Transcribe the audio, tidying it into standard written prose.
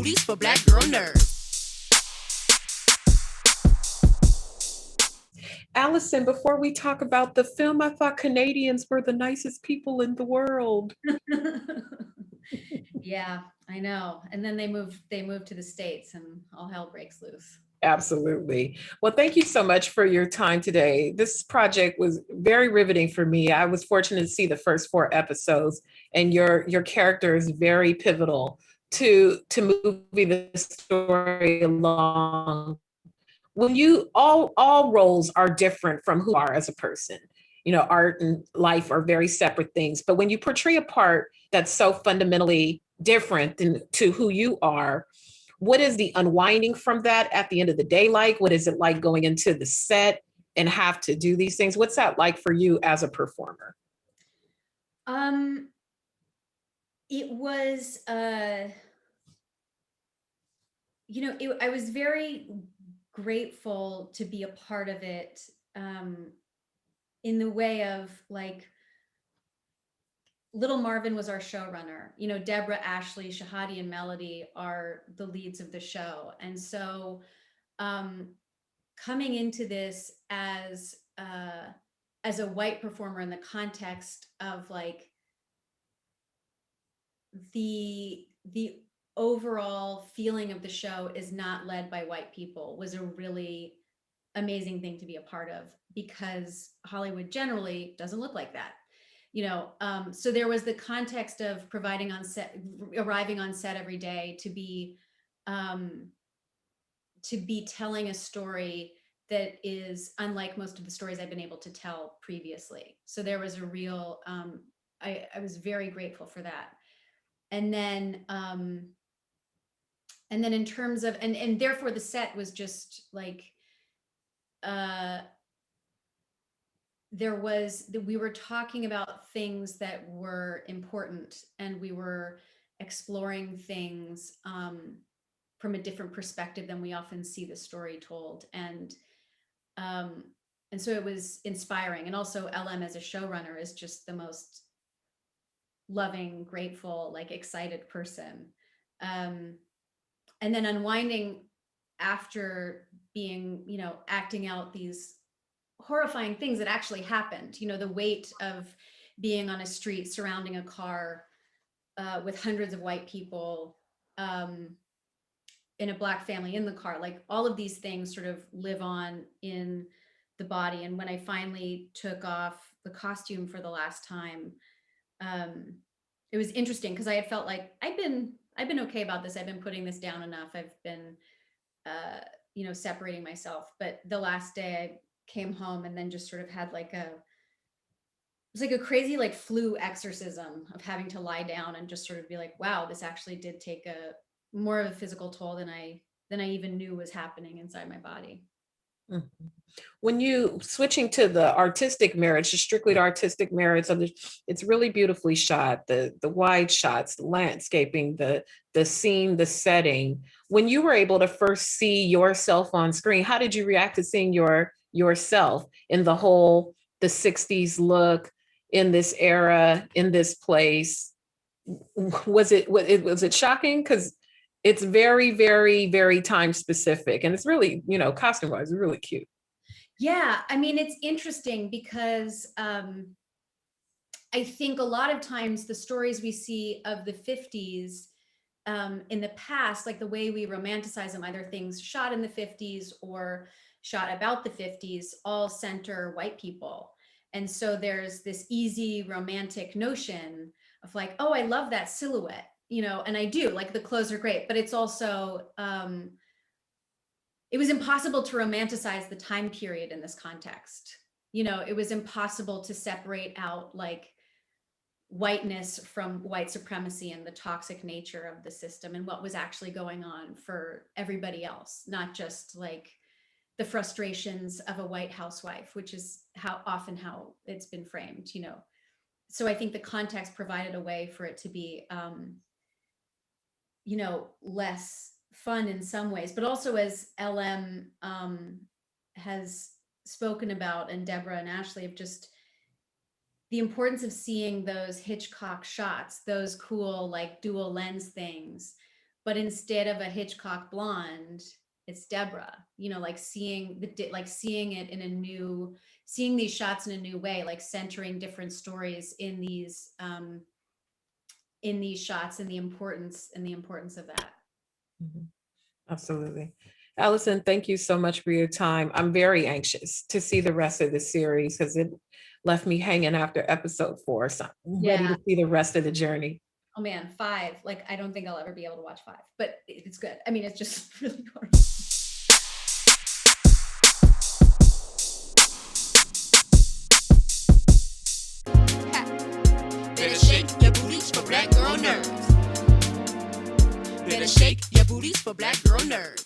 movies for Black girl nerds. Alison, before we talk about the film, I thought Canadians were the nicest people in the world. Yeah, I know. And then they moved to the States and all hell breaks loose. Absolutely. Well, thank you so much for your time today. This project was very riveting for me. I was fortunate to see the first 4 episodes, and your character is very pivotal to moving the story along. When you all roles are different from who you are as a person. You know, art and life are very separate things. But when you portray a part that's so fundamentally different than to who you are, what is the unwinding from that at the end of the day like? What is it like going into the set and have to do these things? What's that like for you as a performer? Um, it was, I was very grateful to be a part of it, in the way of like, little Marvin was our showrunner. You know, Deborah, Ashley, Shahadi, and Melody are the leads of the show. And so, um, coming into this as a white performer in the context of like the overall feeling of the show is not led by white people was a really amazing thing to be a part of, because Hollywood generally doesn't look like that. So there was the context of providing on set, arriving on set every day um, to be telling a story that is unlike most of the stories I've been able to tell previously. So there was a real, I was very grateful for that. And then in terms of, and therefore the set was just like, we were talking about things that were important, and we were exploring things from a different perspective than we often see the story told. And so it was inspiring. And also LM as a showrunner is just the most loving, grateful, like excited person. And then unwinding after being, acting out these horrifying things that actually happened, the weight of being on a street surrounding a car with hundreds of white people, in a Black family in the car, like all of these things sort of live on in the body. And when I finally took off the costume for the last time, it was interesting because I had felt like I've been okay about this. I've been putting this down enough. I've been, separating myself. But the last day I came home and then just sort of had it was like a crazy like flu exorcism of having to lie down and just sort of be like, wow, this actually did take a more of a physical toll than I even knew was happening inside my body. Mhm. When you switching to the artistic merits, just strictly the artistic merits of it's really beautifully shot. The wide shots, the landscaping, the scene, the setting. When you were able to first see yourself on screen, how did you react to seeing yourself in the 60s look, in this era, in this place? Was it shocking? Because it's very, very, very time specific, and it's really, costume wise, really cute. Yeah, I mean, it's interesting because I think a lot of times the stories we see of the 50s in the past, like the way we romanticize them, either things shot in the 50s or shot about the 50s, all center white people. And so there's this easy romantic notion of like, oh, I love that silhouette, and I do, like the clothes are great, but it's also, it was impossible to romanticize the time period in this context. It was impossible to separate out like whiteness from white supremacy and the toxic nature of the system and what was actually going on for everybody else, not just like the frustrations of a white housewife, which is how it's been framed. So I think the context provided a way for it to be less fun in some ways, but also, as LM has spoken about, and Deborah and Ashley, of just the importance of seeing those Hitchcock shots, those cool like dual lens things, but instead of a Hitchcock blonde, it's Deborah, you know, like seeing seeing it in a new, seeing these shots in a new way, like centering different stories in these shots, and the importance of that. Mhm. Absolutely. Alison, thank you so much for your time. I'm very anxious to see the rest of the series because it left me hanging after episode 4. So I'm ready to see the rest of the journey. Oh man, 5. Like, I don't think I'll ever be able to watch 5, but it's good. I mean, it's just really hard. Better shake your booties for black girl nerves. Better shake your booties for black girl nerves.